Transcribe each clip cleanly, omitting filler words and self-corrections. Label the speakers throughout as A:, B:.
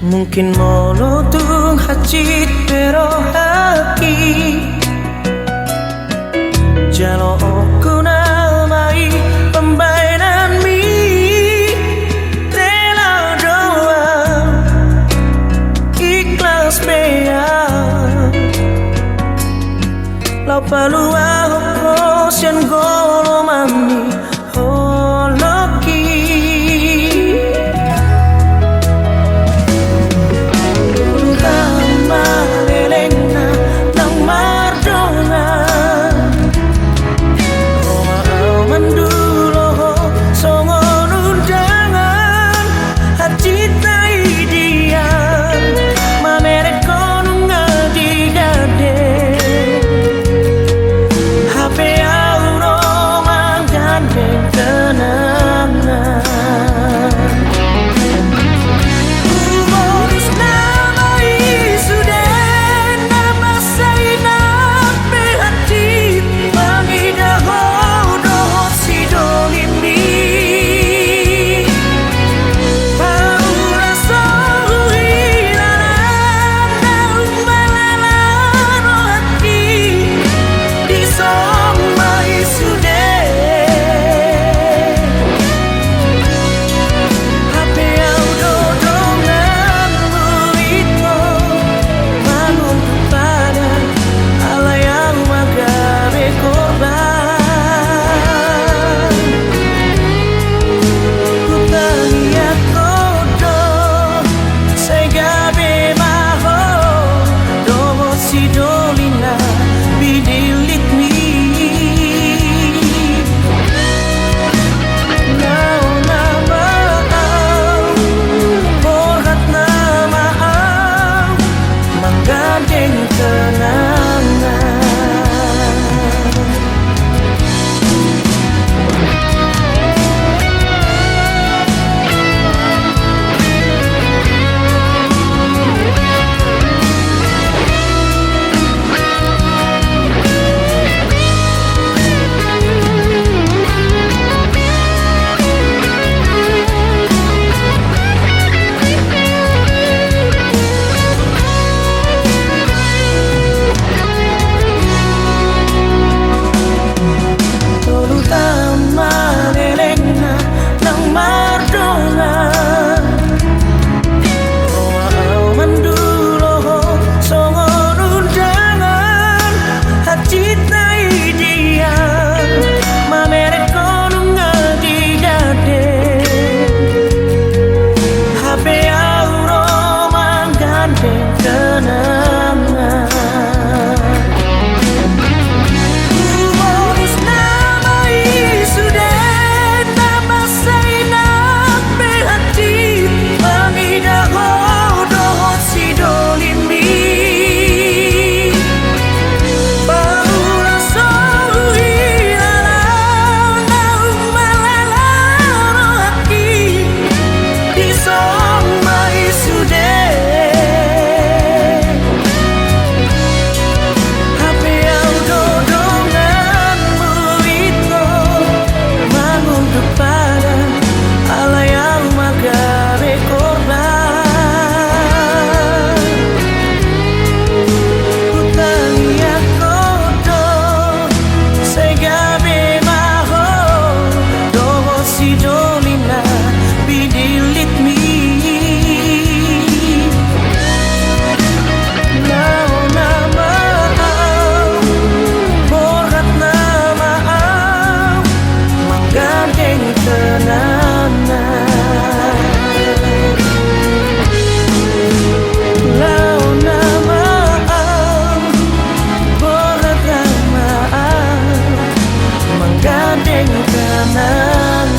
A: Mungkin monotung hacit pero haki Jalo aku namai pembainan mi Rela doa ikhlas bea Lau palua hokos yang golomami holoki dong mai sude HP auto donganmu itu mengunduh pada ala yang magare korban Utania kodo segabe maho doho si dolina bidilit mi Nao nama borat nama menggandeng kenangan Lau nama borat nama menggandeng kenangan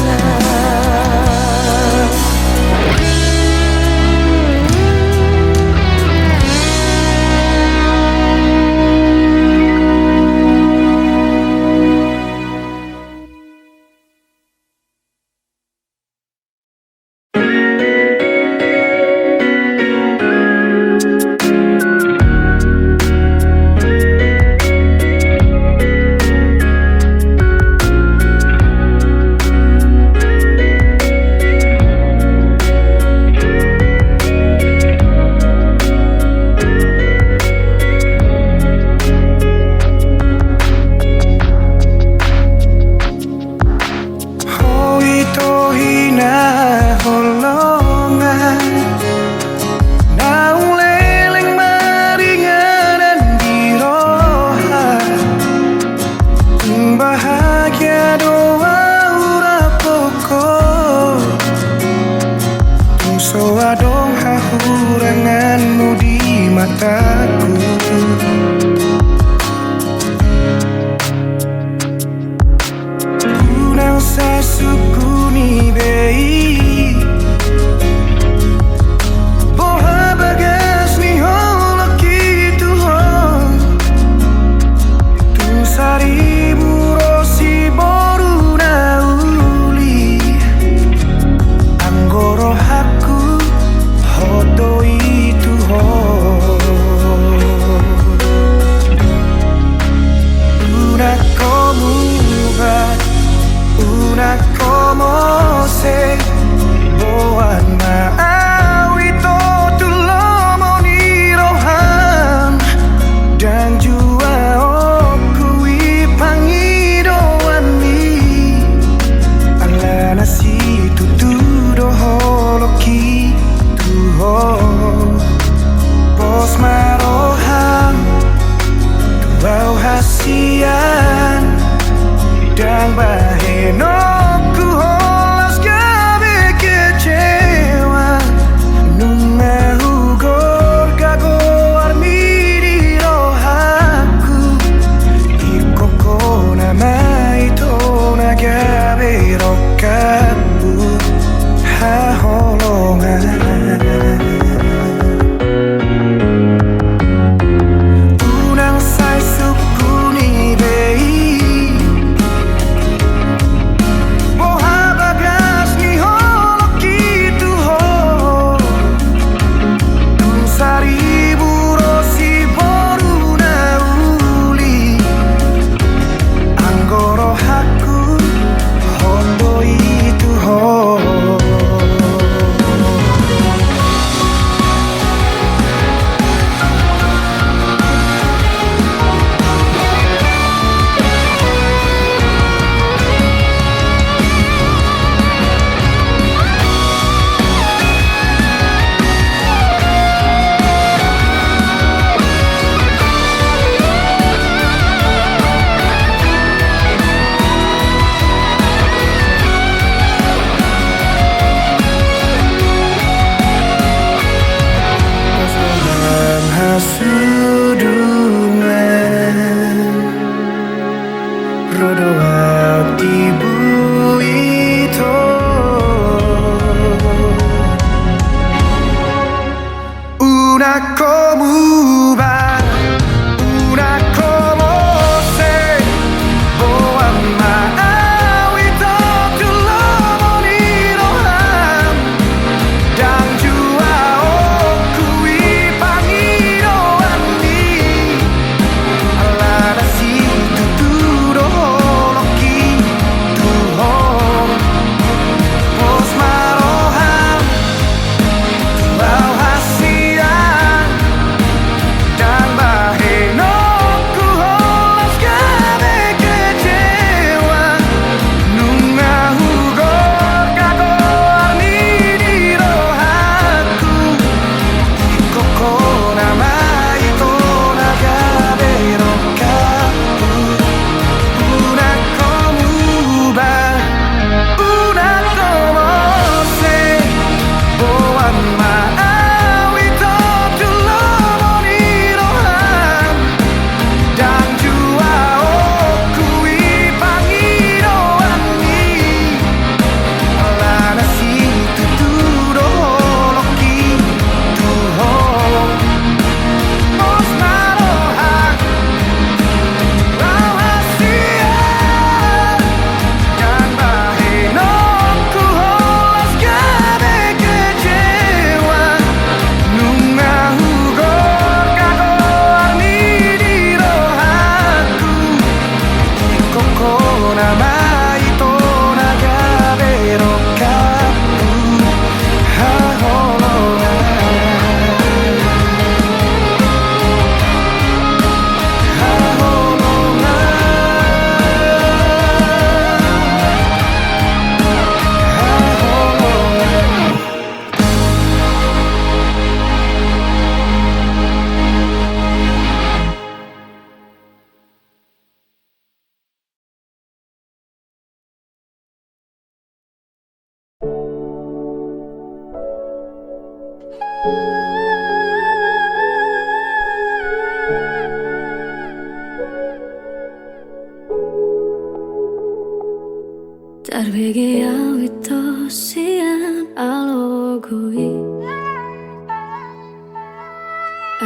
B: Tarbege awito sian alogoi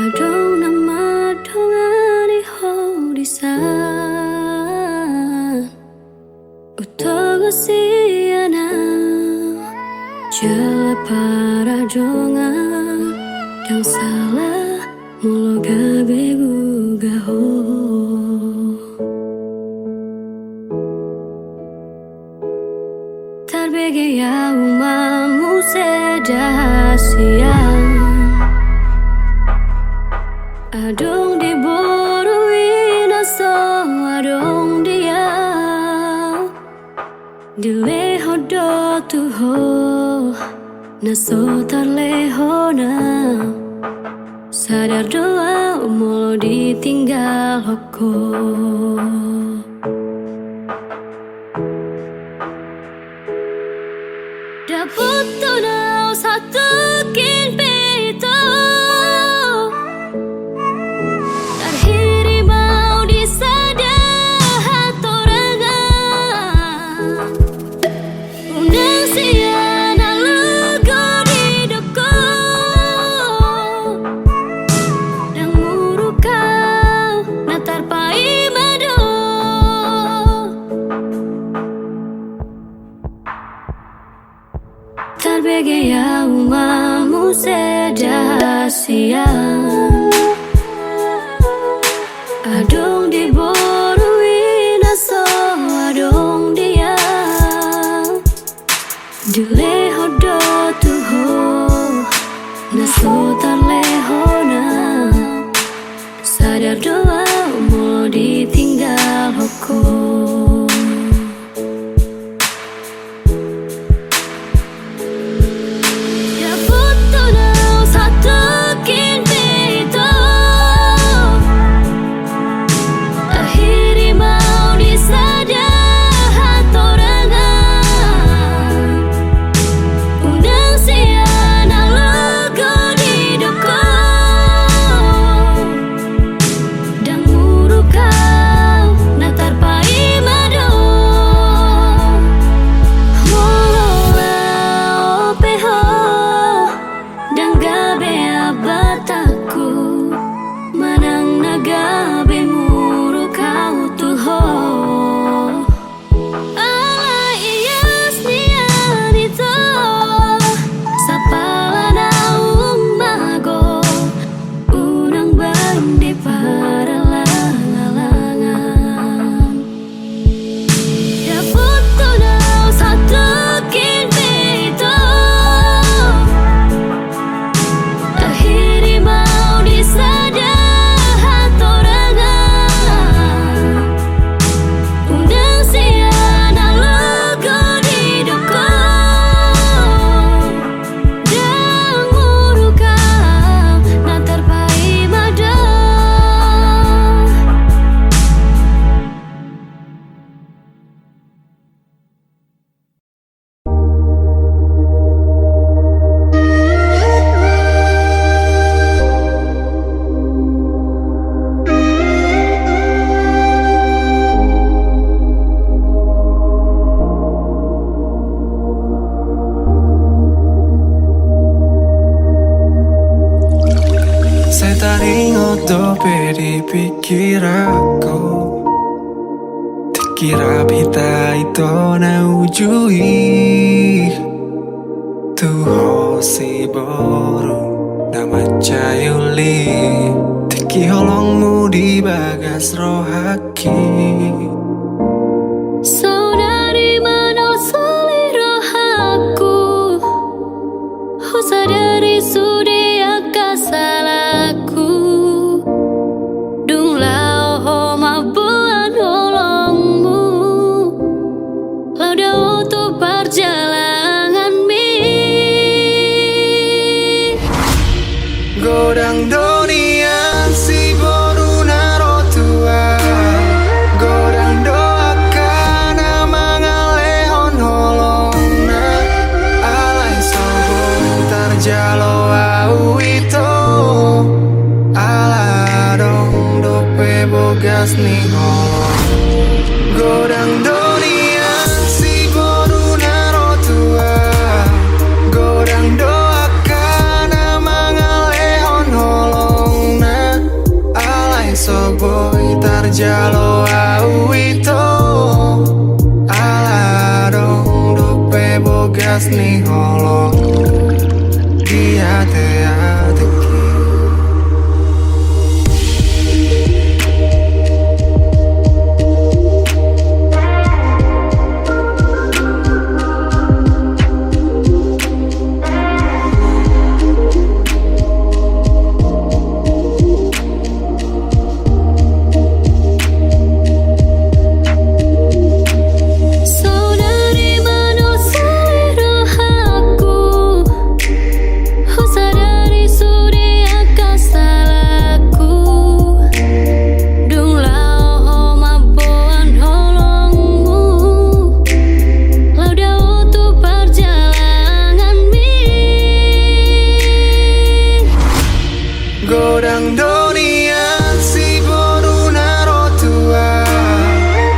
B: Adong nama dongani hodisan Utogo siana Jala para jongan Dang salah mulo gabe gugaho Tarbege ya umamu sedasian Adong di borui naso adong dia Dileho do tuho naso tarleho na Sadar doa umolo ditinggal hoko Dapat tunau satu kin pito Terhiri mau disadah hatorangan Undang siana lugo di doko Dan murukau natar pai mado Tarbege ya umamu sedasian Adong di borui naso adong dia Dileho do tuho naso tarleho na Sadar doa mau ditinggal hoko
A: Dope di pikir aku Dikira pita itu na ujui Tuho si boru nama cayuli Tiki holongmu di bagas rohaki
B: Saudari mana seliro aku Sadari sudi akasalku Dung lao ho mabuan holongmu Lau dah untuk perjalanan mi
A: Godang dunia si boru naro tua Godang doakan mangalehon holongna Alai sobong tarjalo au ito ala dong dope bogas ni holong godang dunia si boru naro tua godang doakan mangalehon holong na alai soboy tarjalo au ito ala dong dope bogas ni holong dia te
B: Saudari manusia rohaku, sadari surya kasalaku, dung lao maboan holongmu, lau dau tu perjalanan mi.
A: godang dunia si boru naro tua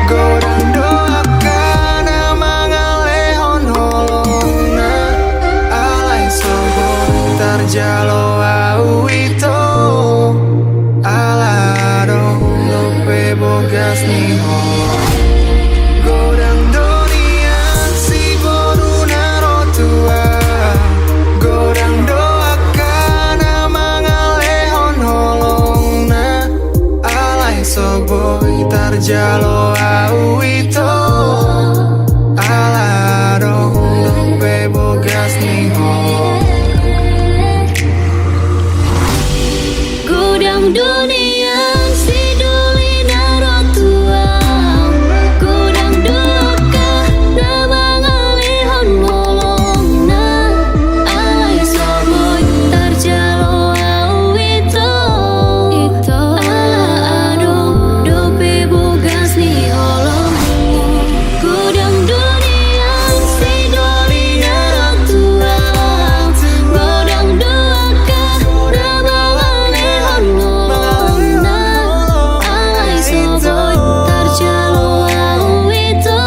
A: godang doakan mangalehon holong na alai soboy tarjalo au ito ala dong lope bogas ni holong godang dunia si boru naro tua godang doakan mangalehon holong na alai soboy tarjalo au ito ala dong lope bogas ni holong
B: Godang dunia si duli naro tua, godang doka na mangalihon holong na alai soboy tarjalo au ito ala adong dope bogas ni holong godang dunia si duli naro tua, godang doka na mangalihon holong na alai soboy tarjalo au ito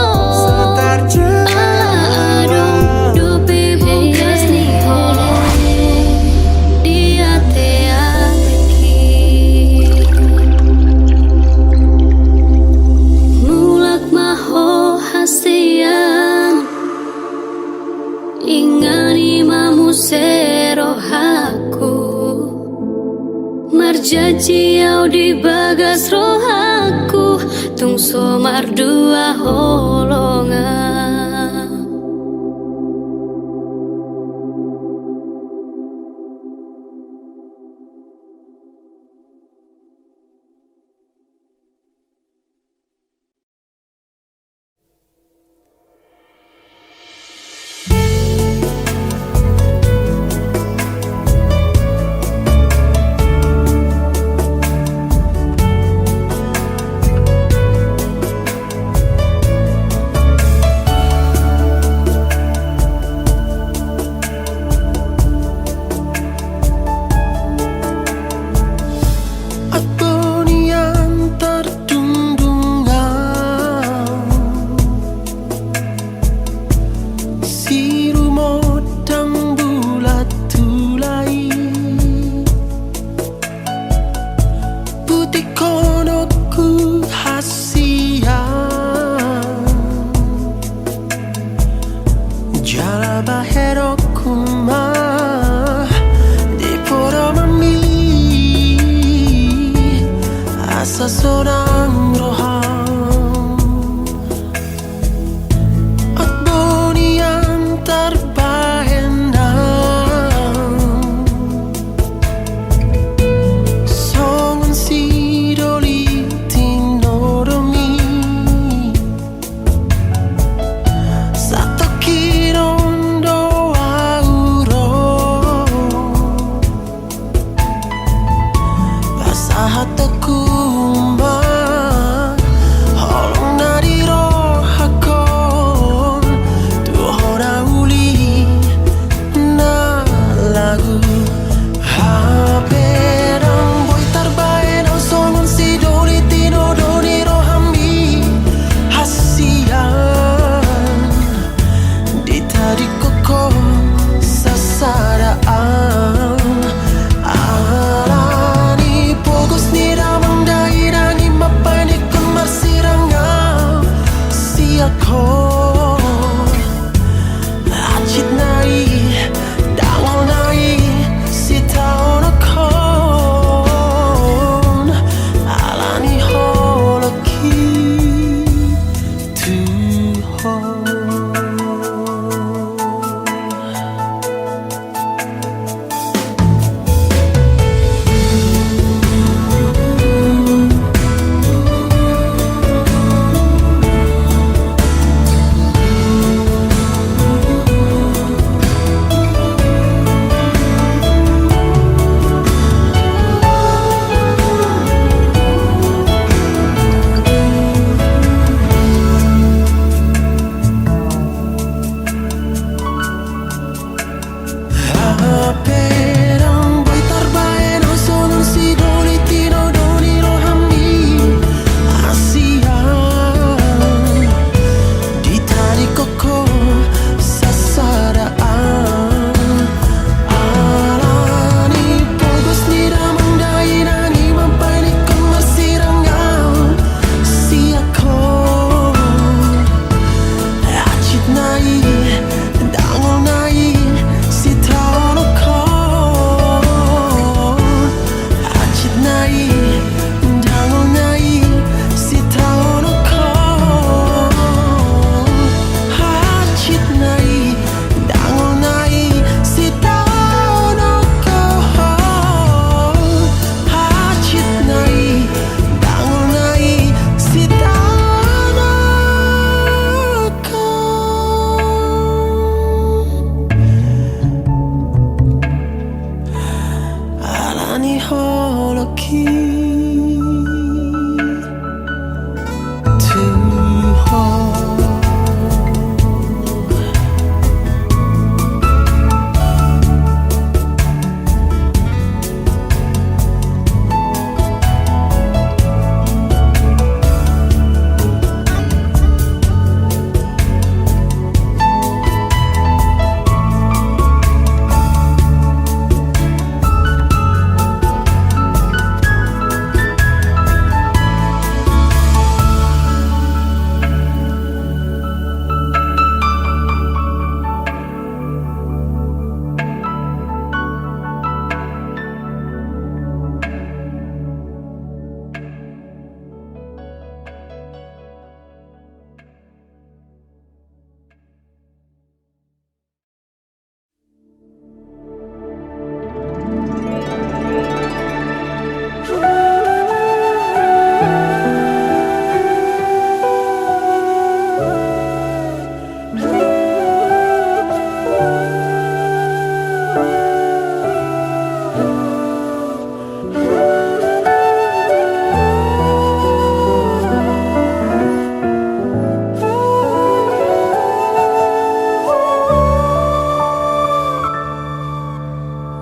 B: ala adong dope bogas ni holong dia te aki mulak maho hasian ingani mamu serohaku marjaji au di bagas rohaku tung somar dua holongan.
A: holoki tumho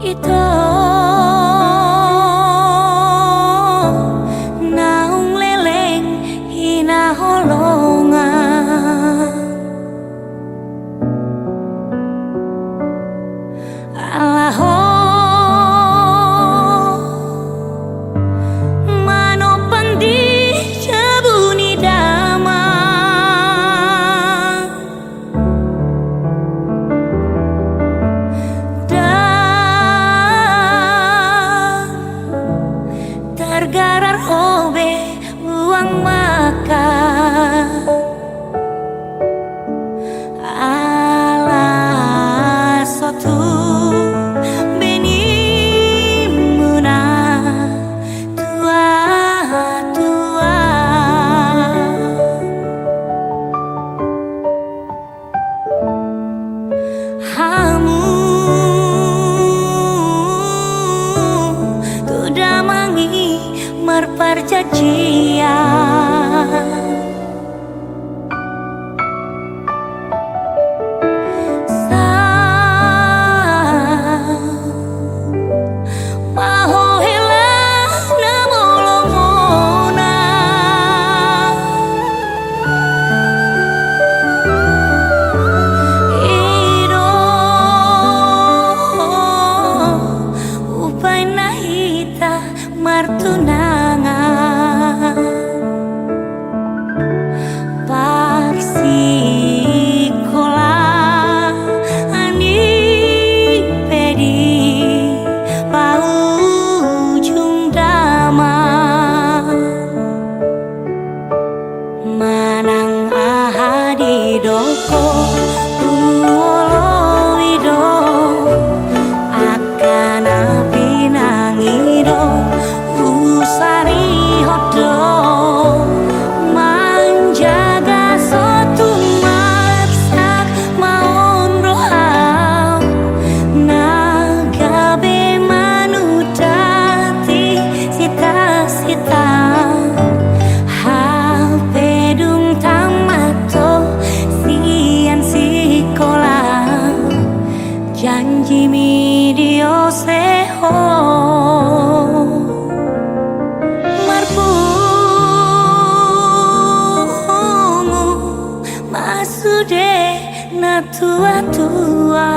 B: Ito naung leleng hina holongan Alaho manopan di jabuni dama tergarar hobe uang makan ala sotu beni muna tua tua hamu tudah mangi perjanjian martunangan parsikola ani pedi paujung dama manang ahadi doko uoloido akan api nangido usari hodo menjaga sotu maksak maun rohau nagabe manudati sita-sita hapedung tamato sian sikola janji midio seho sude na tua-tua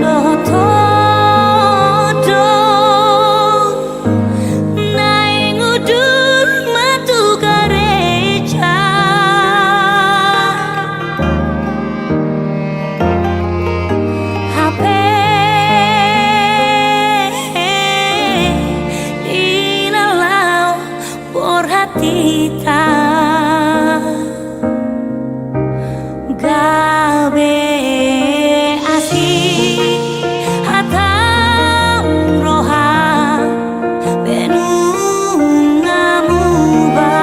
B: no todo naing udur matu gereja HP tita gabe asih hatam roha benungamu ba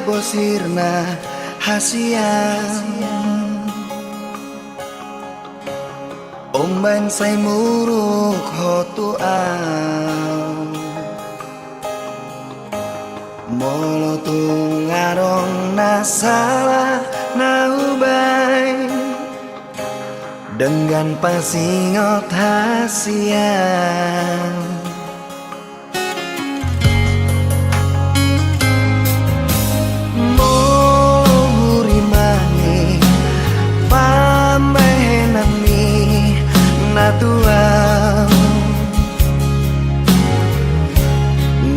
A: bosirna hasian Omban say muruk hotuan Molo tungarong nasalah naubay Dengan pasingot hasian Murimani pambahenani natuang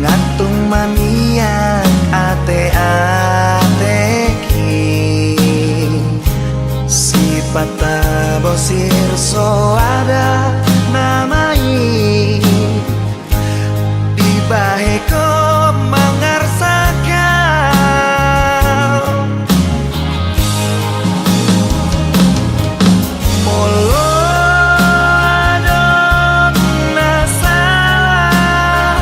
A: Ngatung maniak ate-ateki Sipata bosir so ada namai Di baheko mangarsakan Molo adon nasalah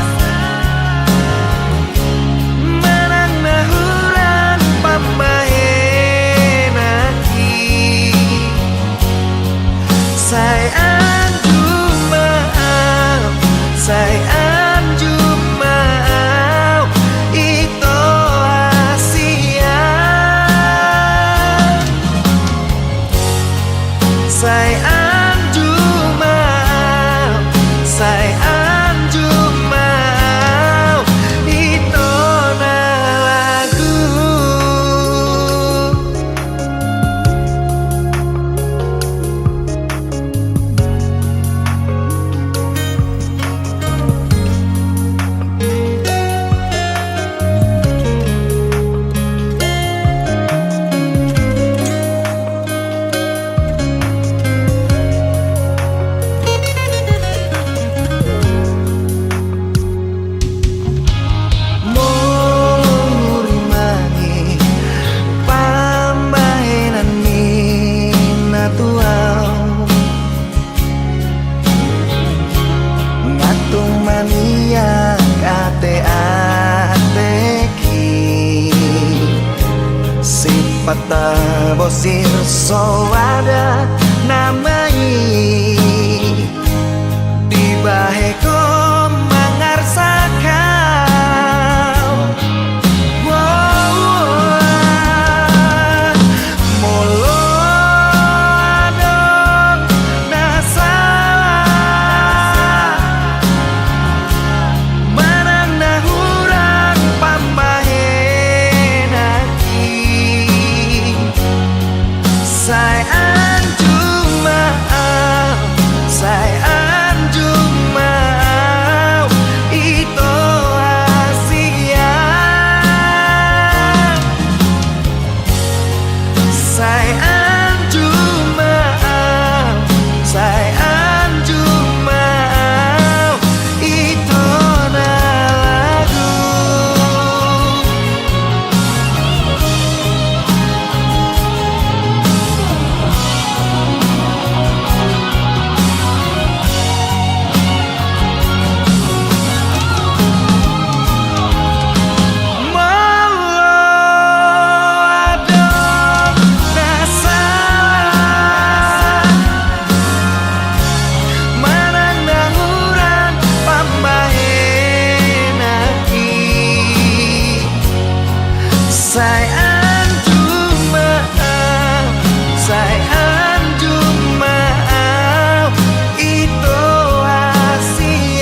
A: Menang nahuran pambahenaki Say anju maaf Say anju maaf Ito asian Say anju maaf Say anju maaf Ito na lagu Murimani pambahenani natuang Ngatung maniak ate-ateki Sipata bosir so ada namai Di baheko mangarsakan Molo adon nasalah Menang nahuran pambahenaki Say anju maaf Say anju maaf Ito asian Say anju maaf Say anju maaf Ito na lagu Molo adon nasalah Menang nahuran pambahenaki Say anju maaf Say anju maaf Ito asian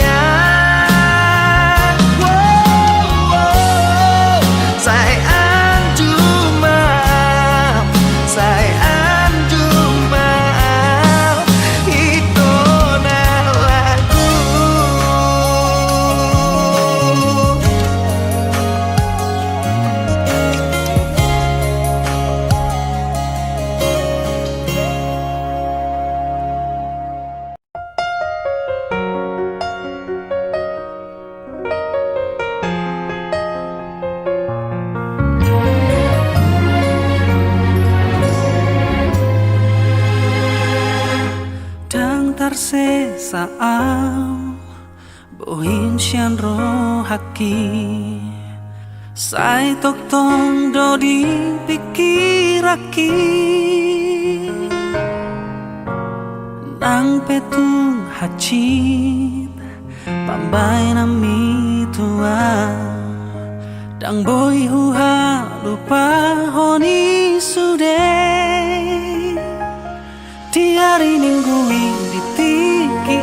A: Say anju maaf Say anju maaf Ito na lagu
C: Dang tarsesa au bohin sian rohaki
A: Sai tok tong do dipikirake nang petung hacit pambai nami tua dang boy huha lupa honi sude tiari ninggui ditiki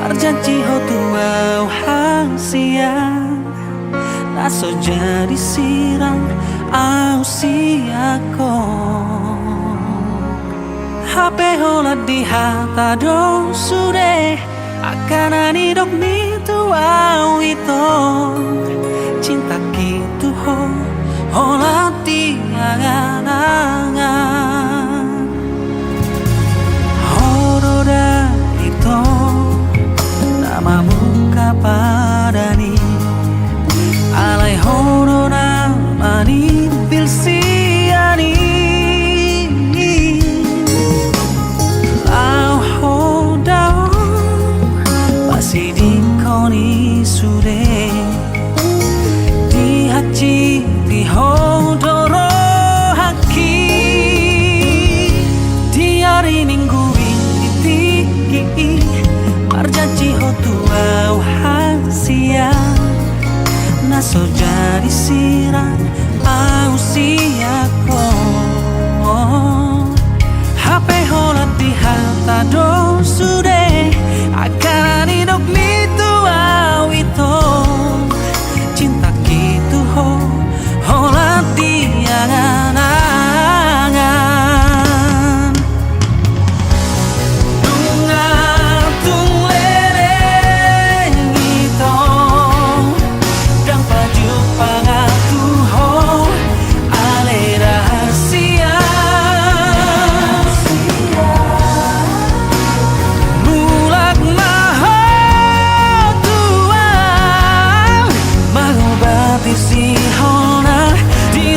A: marjanji ho tua hang siang naso jadi sirang au siako HP hola di hata do sude akan ani dok mi tua itu cinta gitu hola di angan-angan horoda itu namamu kapadani alai horona mani pilsiani lau hodao pasti dikoni sude di haji di hodoro haki di hari minggu ini tiki marjanji hotua siang naso jadi sirang au siako HP holat di hata do sude akan hidup mitu au itu cinta gitu holat di angan-angan dunga tung lereng itu dang paju pangatu ho ale rahasia mulak maho tuang mengobati si hona di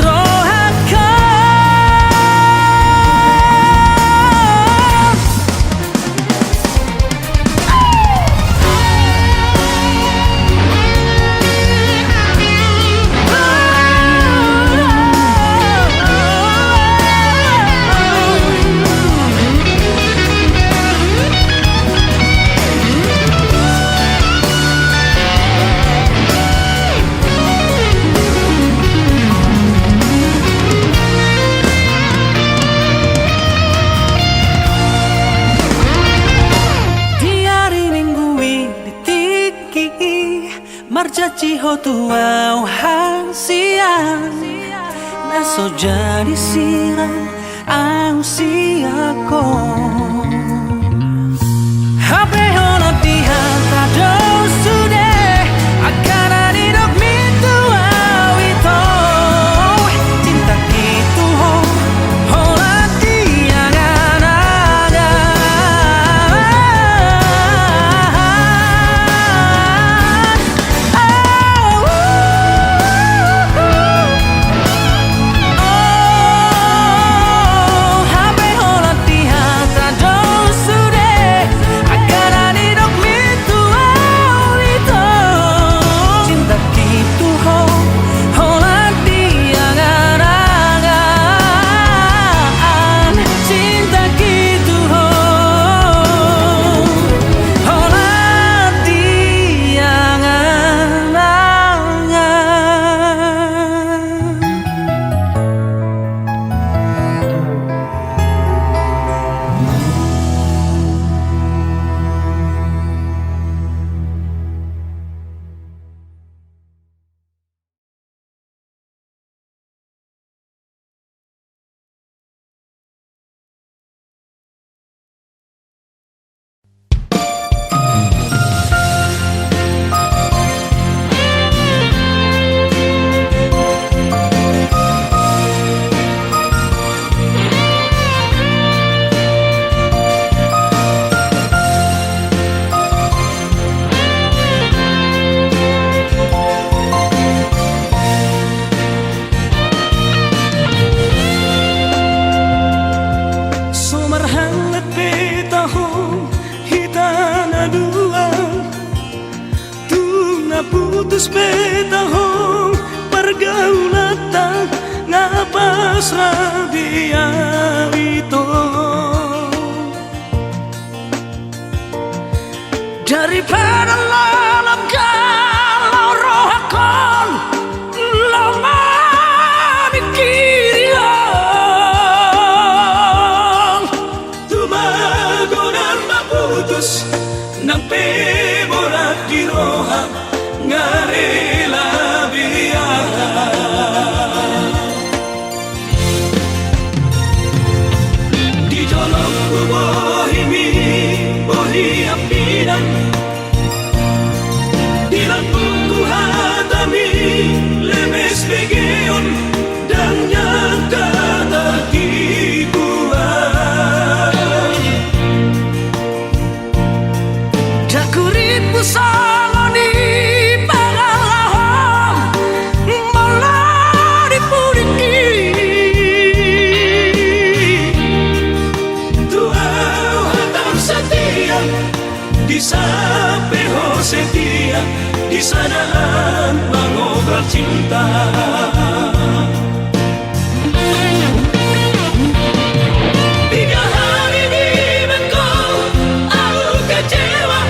A: marjaji ho tua hang siang naso jadi sirang au siako HP hola di hata do sude akan ani dok mitu au itu cinta gitu hola di angan-angan putus betahong pergaulan ngapas rabia itu daripada lalap kalau roh akon lama mikiri tumago dan maputus nang pemorak di roha ngarela di jolong bohimi bohi ambinan di lambungku hatami lemes begeon dan nyata tibuan dakurit pusaloni pangalahom malah dipuriki tuau hatam setia di sapeho setia di sanaan mengobrol cinta tiga hari di Bengkau aku kecewa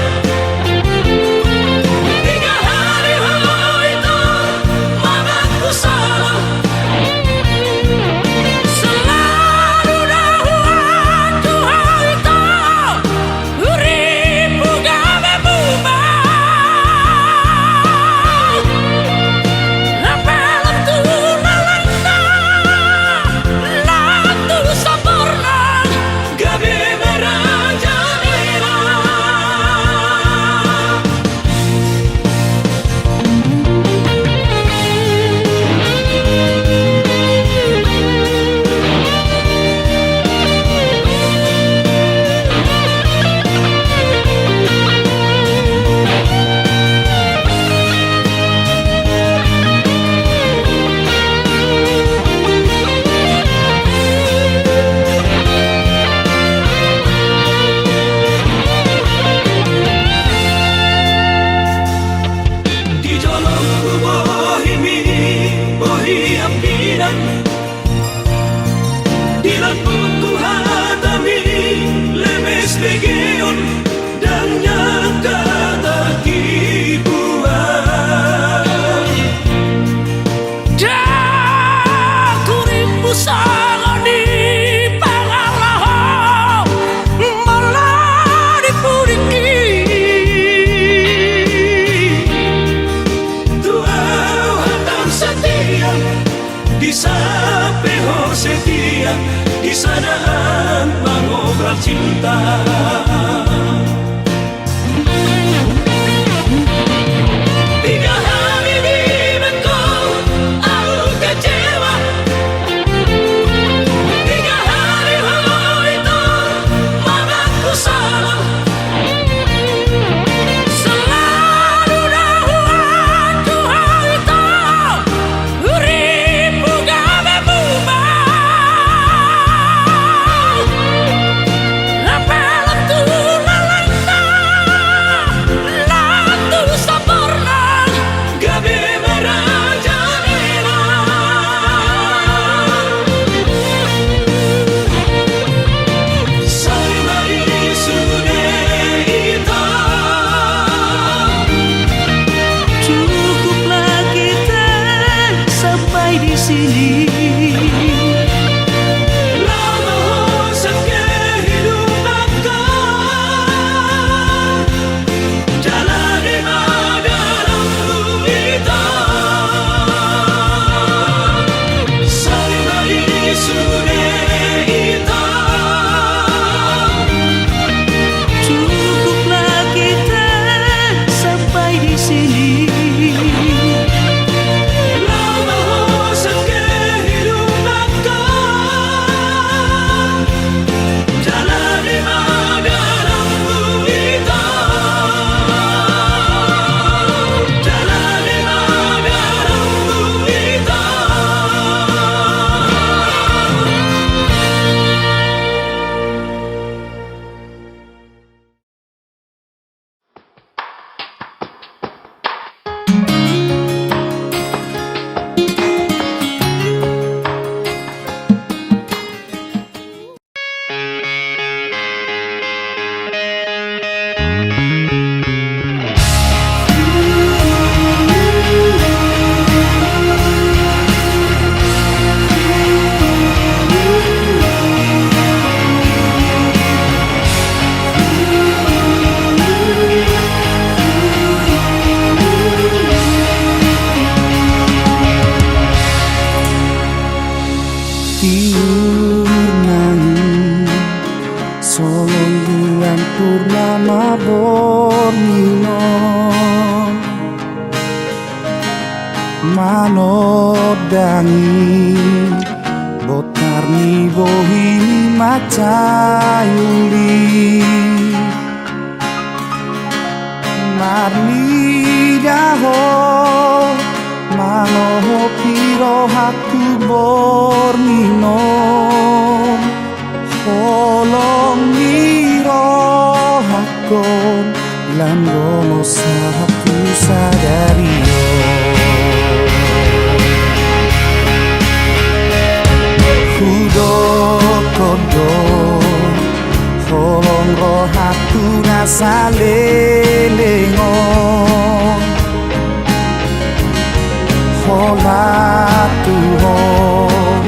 A: tiga hari itu mamaku salah selalu dahuan Tuhan itu uripu gawe bubah Lapel tu nalanda latu sampurna gawe merajalila di jolong bohimi bohi ambinan di lambungku hatami lemes begeon dan nyata tibuan dakurit pusaloni pangalahom malah dipuriki tuau hatam setia di sapeho setia di sanaan mengobrol cinta tiga hari di Bengkau aku kecewa tiga hari itu mamaku salah selalu dahuan Tuhan itu uripu gawe bubah lapel tu
C: Tiur nanging solong bulan purnama bornino manot dangi botarni bohini macayuli marni daho manoho piro haku bornino holong niro hakon lan gono satu sadario kudo kodo holong rohatu nasalelengon hola Tuhan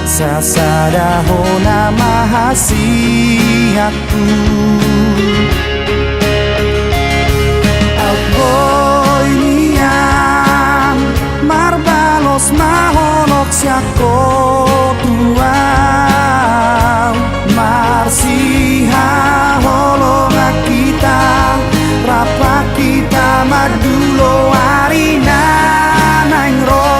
C: sasada hona mahasiaku Alboy niam marbalos mahonok siako tuang marsiha holonga kita rapa kita madulo arina nang ro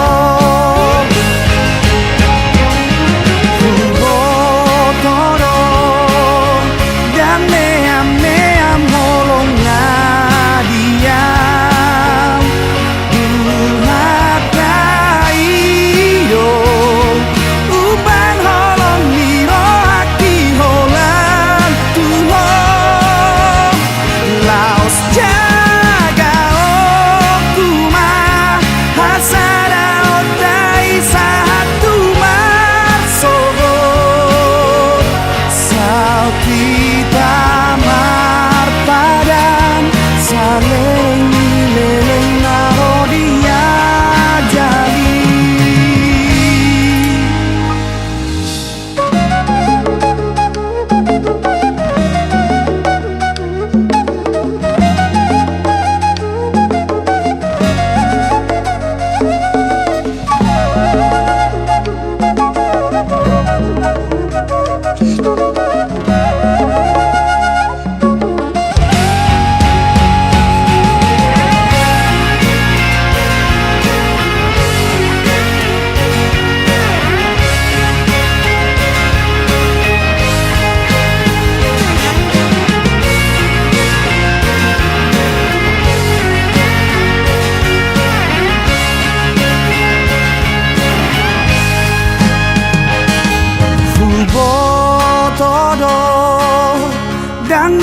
C: dan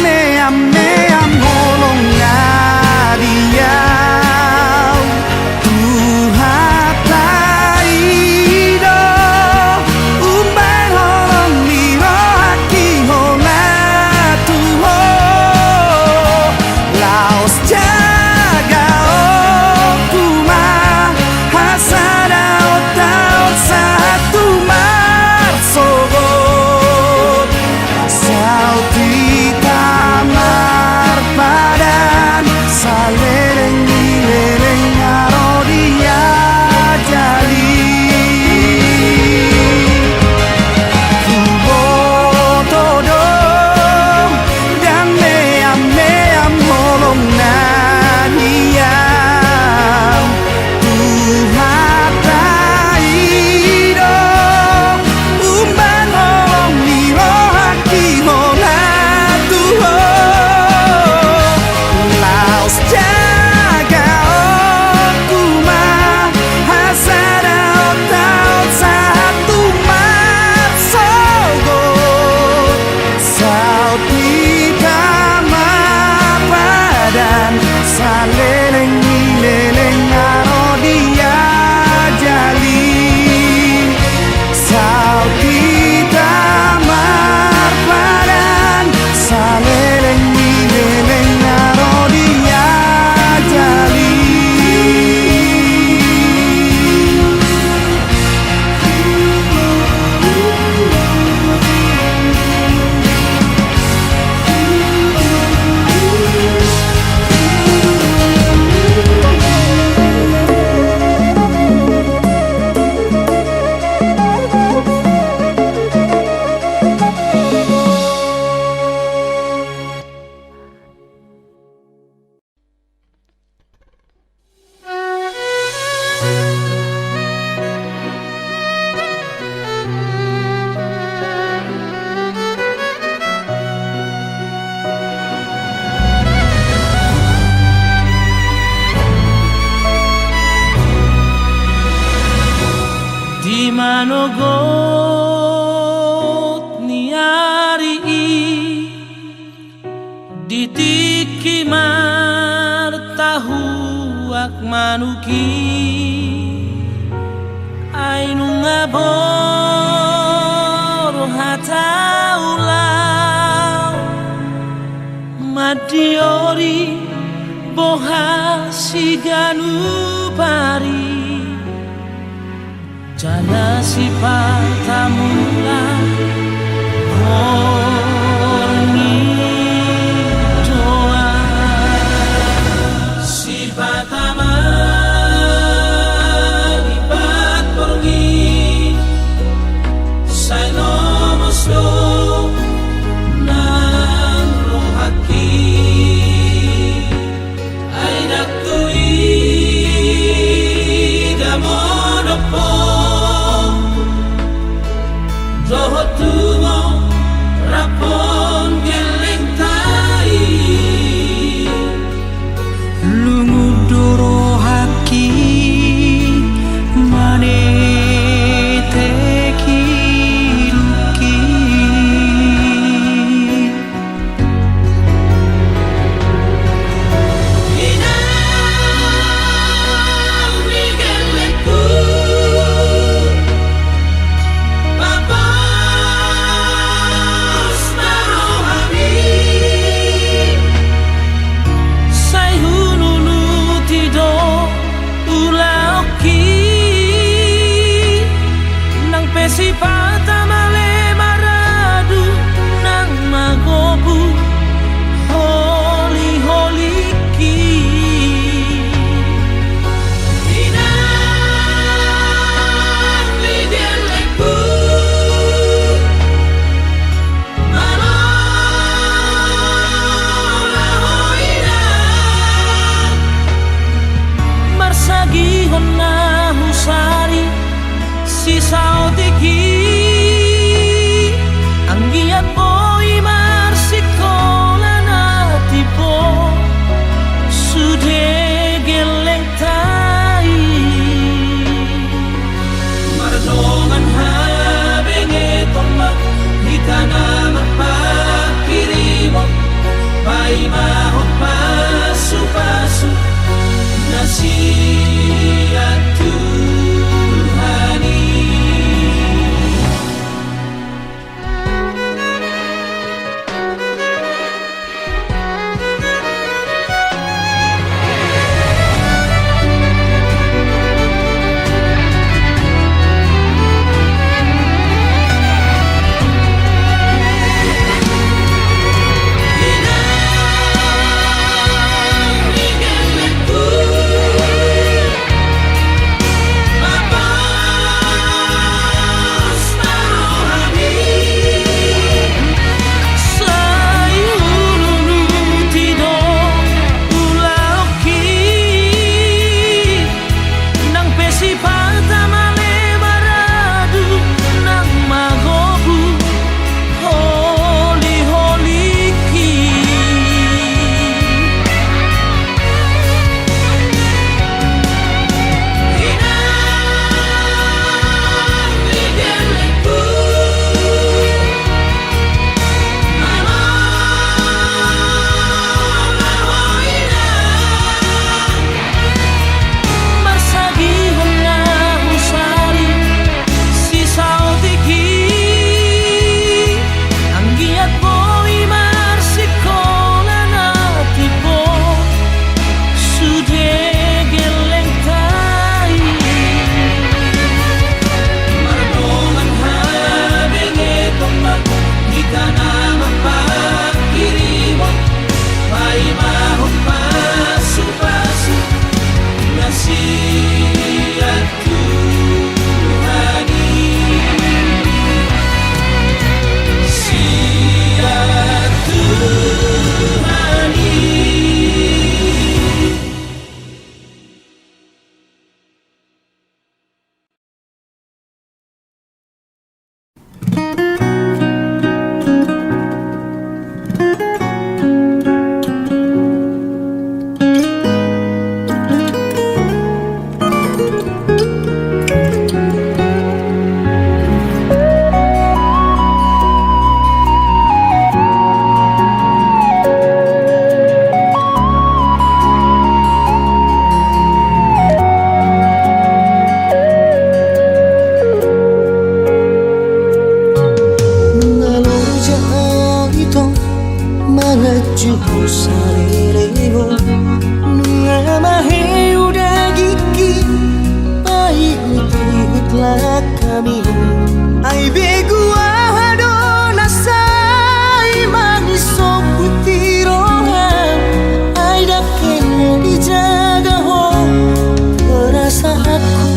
C: meam holong ngadiau tuhatai do umbai holong niro haki hola tuho laos jaga okuma hasada otao satu marsogot sauti tamar padan salering Pinogot niari ditiki martahuak manuki ainu ngabor hataulau madiori boha siganu pari jana si patamula horni doa si patama ipat pergi saya nomosdo nang rohaki ay naktui damonopo Rohotumo rapon gelentai Lumudoro haki maneteki luki Inang migeleku si patamale maradu nang magobu holi holiki inang lideleku malola hoina marsagi honna husari si saotiki anggiat poi marsikola natipo sude gelentai mardongan habenge tombak hitana mapakirimo pai mahot pasu-pasu nasihat Tuhani cinta saliremo nunga mahe udah gigi baik utlah kami ai begu ahado nasai manis so putih roham ai dakin dijaga ho perasaanku.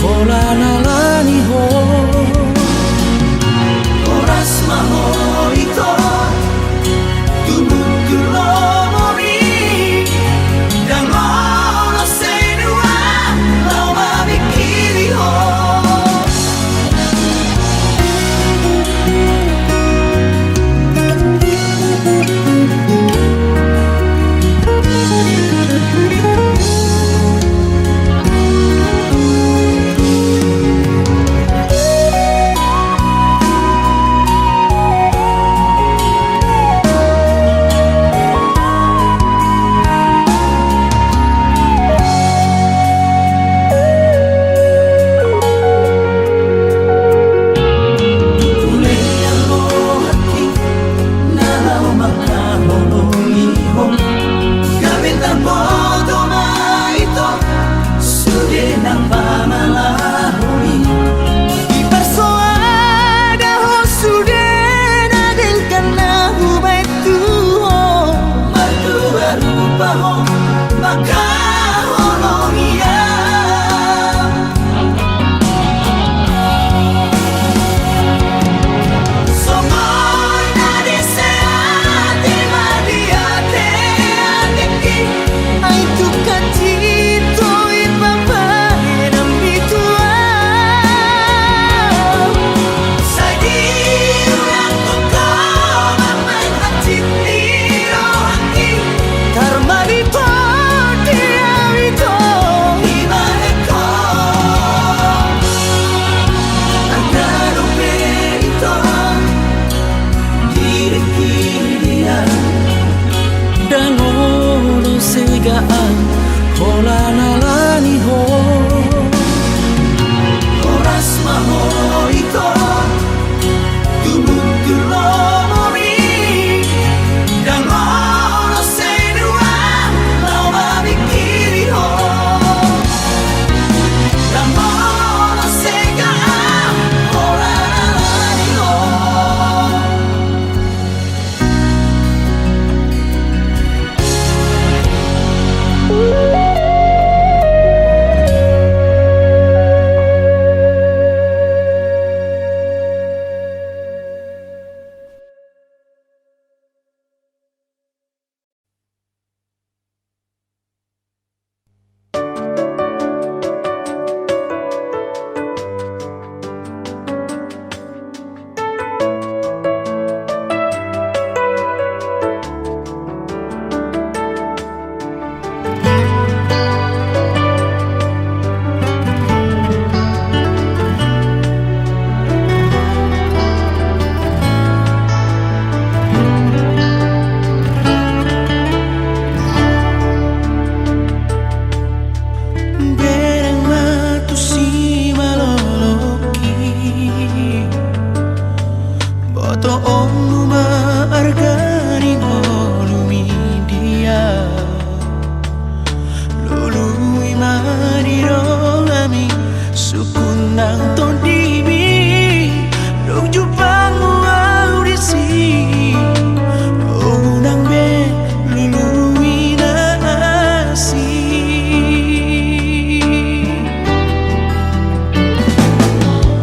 C: Hola nalani ho oras maho ito tumutulo mori dan ono senua lau mabikiri ho. Hola nalani ho oras maho ito tumutulo mori dan ono senua lau mabikiri ho dan ono sega hola nalani ho. mi suku nang ton di mi dong jupang audisi oh nang be lului nasi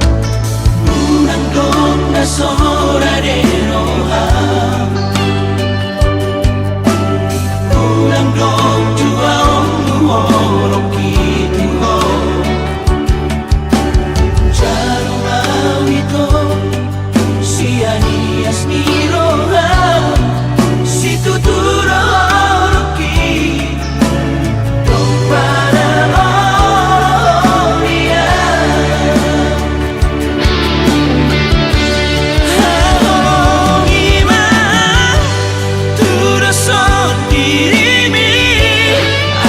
C: unang don na sora de roha unang don jua olo kitu ho jaro awito sianias ni roha si tuturo roki dong para oria ima turo son dirimi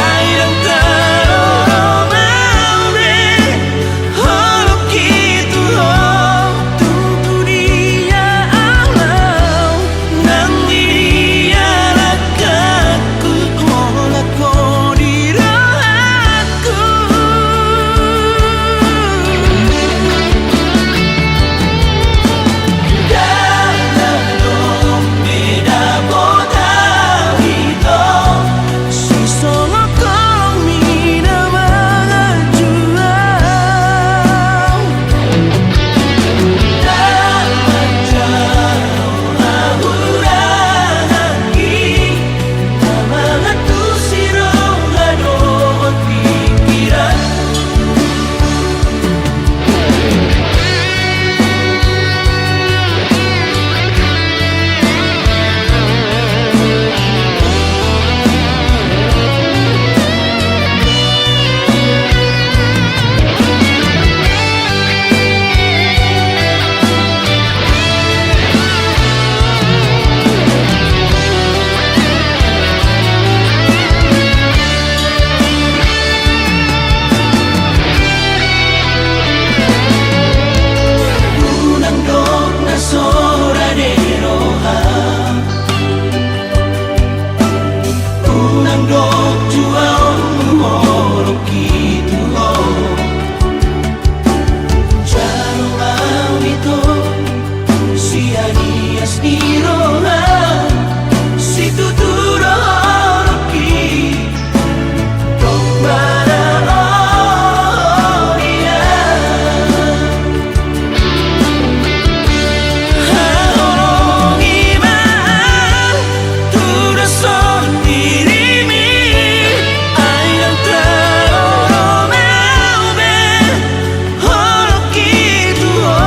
C: ai dong taro maure holo kitu ho tutu dia alau nang dia lakaku hola ko di rohaku dalam dong beda boda hito si solo kolong mina mengajuang dalam jaro ahuraki namangatu sirong gadot pikiran unang dong na sora de roha unang dong jua olo kitu ho jaro awito sianias ni roha si tuturo roki dong para oria Haorong ima turo son dirimi ai dong taro maube holo kitu ho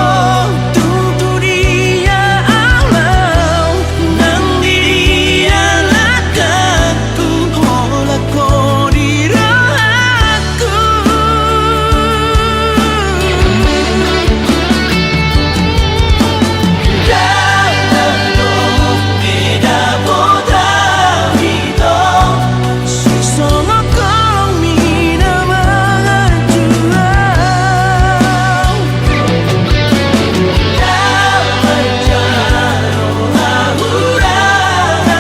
C: tutu dia alau nang dia lakaku hola ko di rohaku dalam dong beda boda hito si solo kolong mina mengajuang dalam jaro ahuraki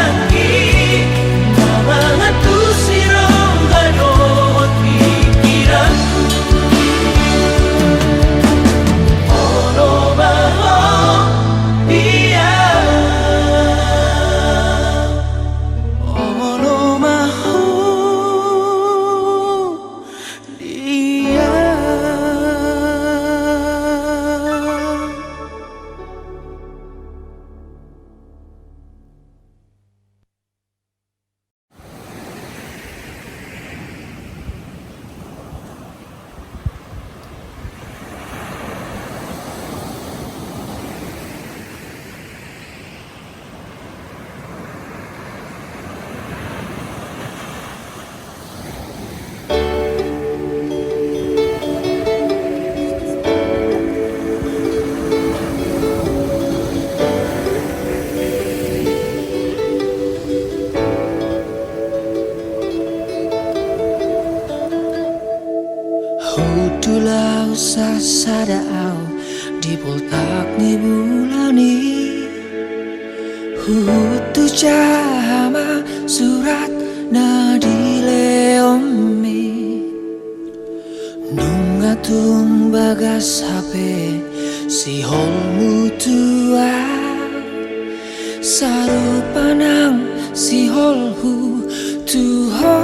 C: namangatu sirong gadot pikiranku olo baho dia olo maho dia Hutulau sasadao di poltak ni bulani Hutu jama surat na di leomi Nunga tung bagas HP si holmu tua saru panang si holhu tuho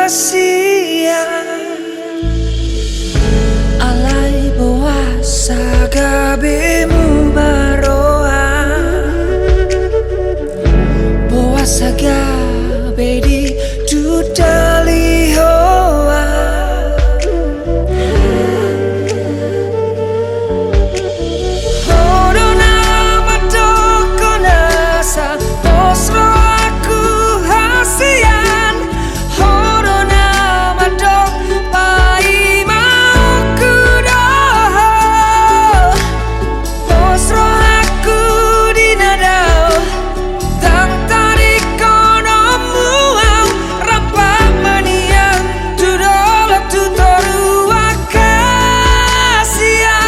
C: asia alai boa sagabemu baroa boa sagabedi dudali hoa Hodona matoko nasa osro aku hasian Hodona matok pai mauku doho osro aku dinadau tang tarik kono muau rapak manian tudolok tutoru akasian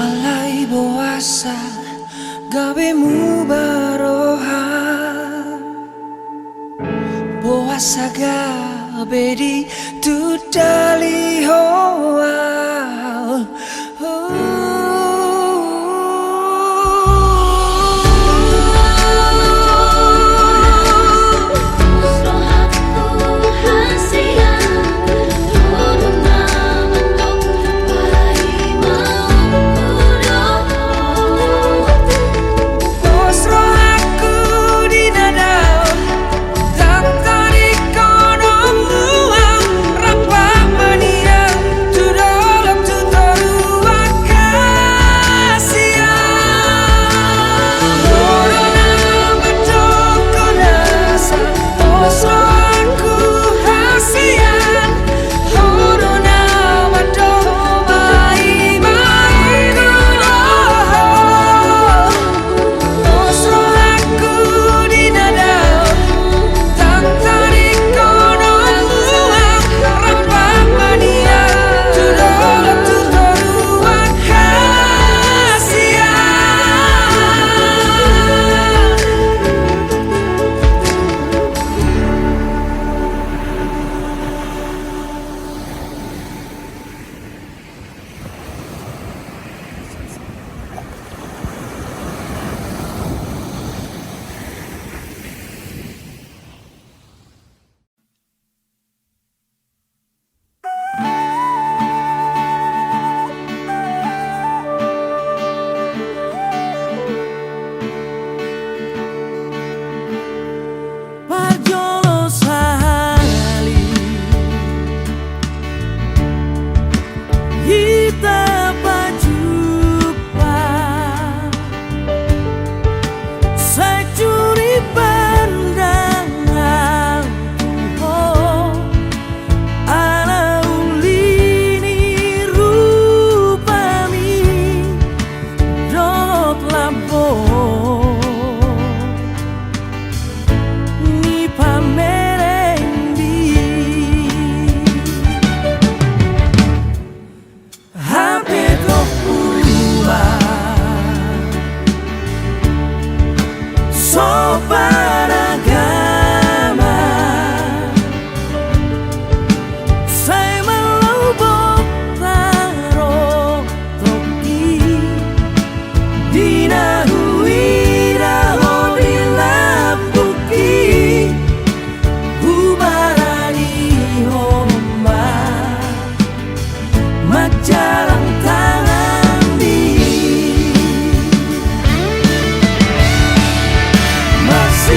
C: alai boasa gabemu baroha boasa gabedi tudali hoa
B: Rohaku hasian Hodona matok pai mauku doho
C: osro aku dinadau tang tarik kono muau rapak manian tudolok tutoru akasian Hodona matoko nasa osro aku hasian Hodona matok pai mauku doho osro aku dinadau tang tarik kono muau rapak manian tudolok tutoru akasian Parjolo sahali kita berjumpa securi pandangan oh ala ulini rupami dot lampung ni pamerendi hampir kau pulang sopan agama saya melubuk taruh topi dinahui daho dilapuki ubarani homba majalang tangan di masa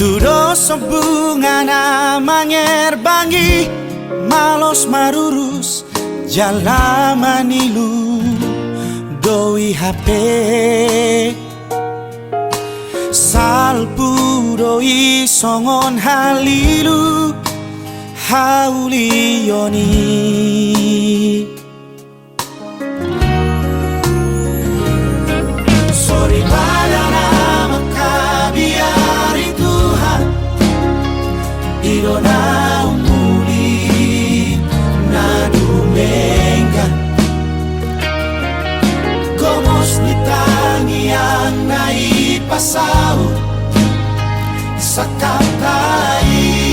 C: Tudos bunga na mangerbangi malos marurus jala manilu doi HP salpu doi songon halilu hauliyoni sorry badana makabiari Tuhan irona umuli na dumengan komos ni tangiang naipasao sa katai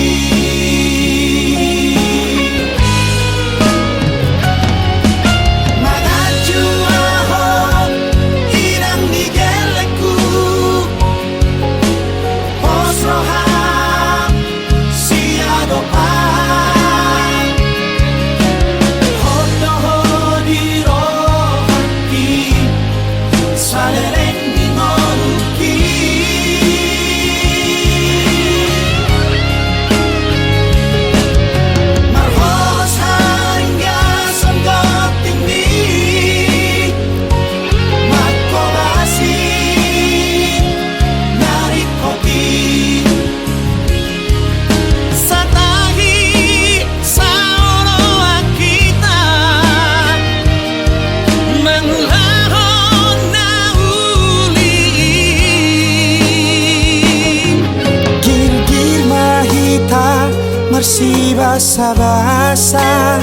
C: si basa-basa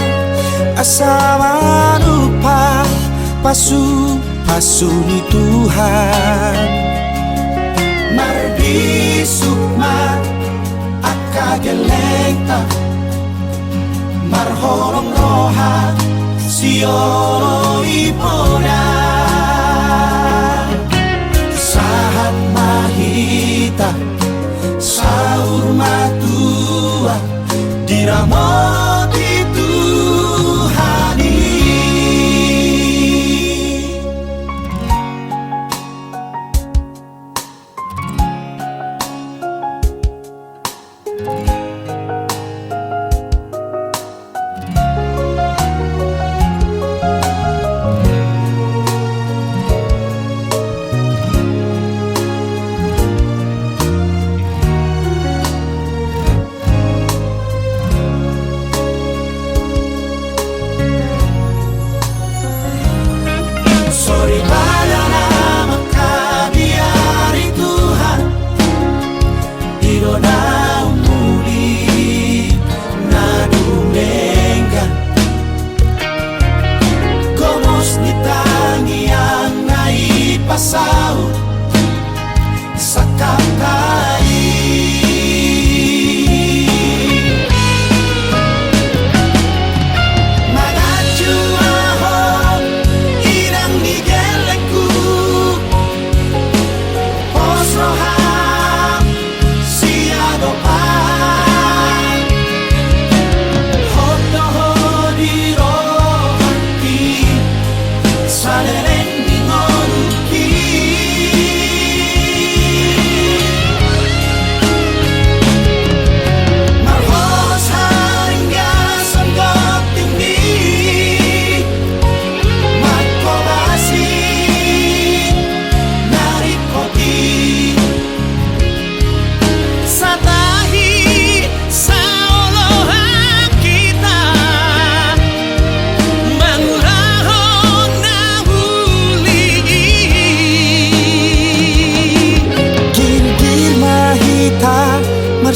C: asama lupa pasu ni Tuhan marbisukma akagelengta marholong roha siolo ipona sahat mahita saur matua dirahmati Tuhani. Sorry badana makabiari Tuhan irona umuli na dumengan komos ni tangiang naipasao sa katai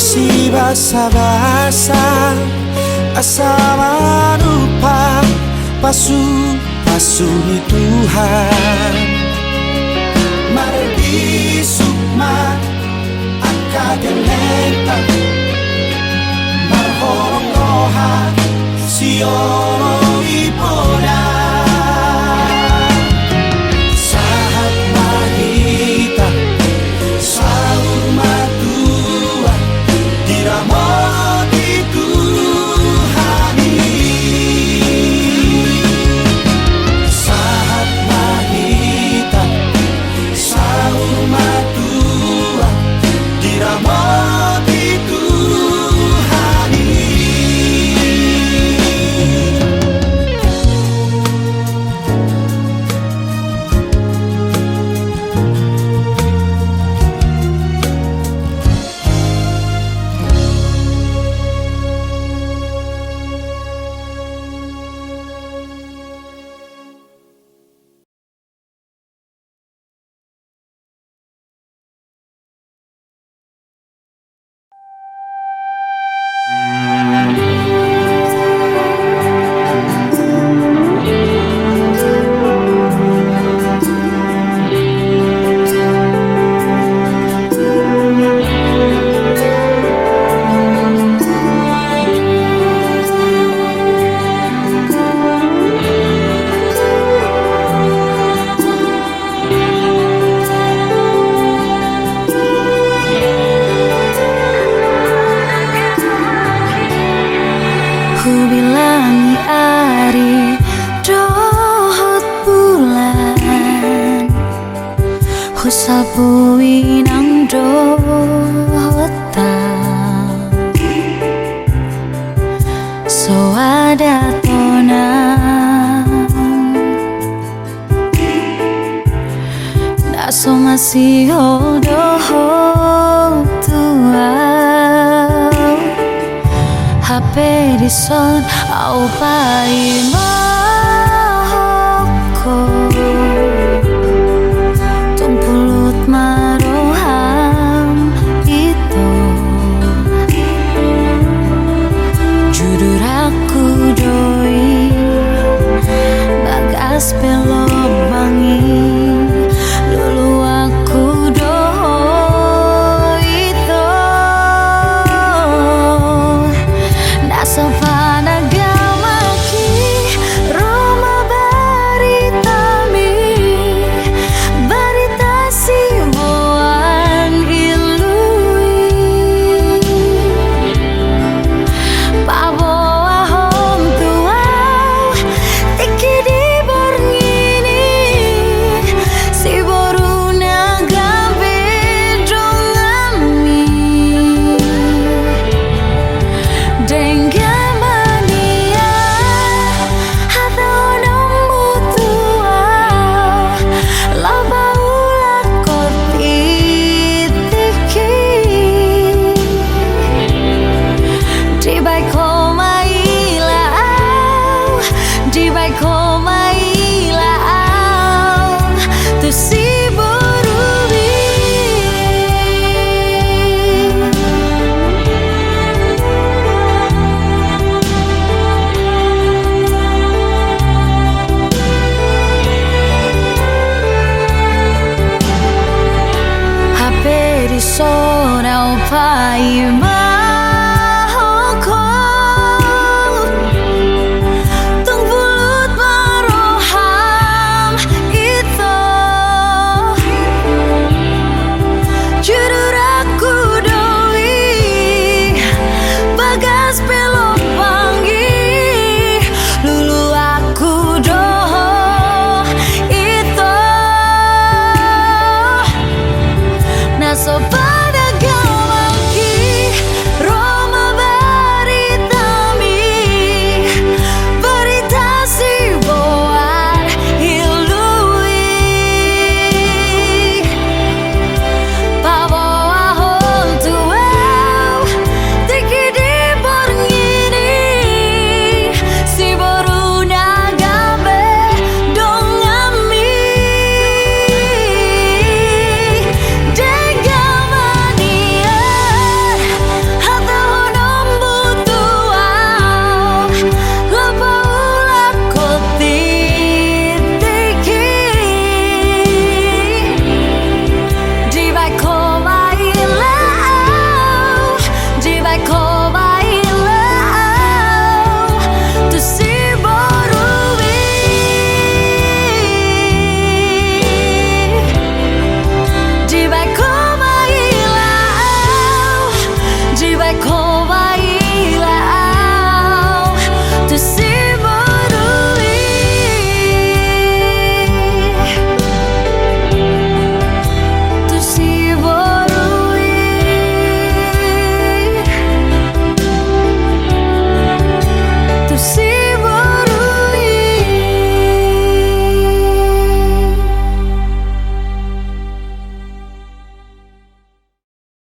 C: si basa-basa asama lupa pasu ni Tuhan marbisukma akagelenta marholong roha siolo ipona sahat mahita saur matua dirahmati Tuhani sahat mahita saur matua dirahmati
B: sabui nang dota so ada tonang da so masih hodo tua HP di son au pai mahoko tumpulut maroham itu judul aku doi bagas belok bangi lulu aku doi itu nasa panagamaki Roma baritami barita si boan ilui paboa hom tuau tiki di borngini si boruna gambe dongami dengamania hata onomu tuau laba ulat kortitiki di bai koma ilau di bai koma ilau tu si borubi HP di sona pai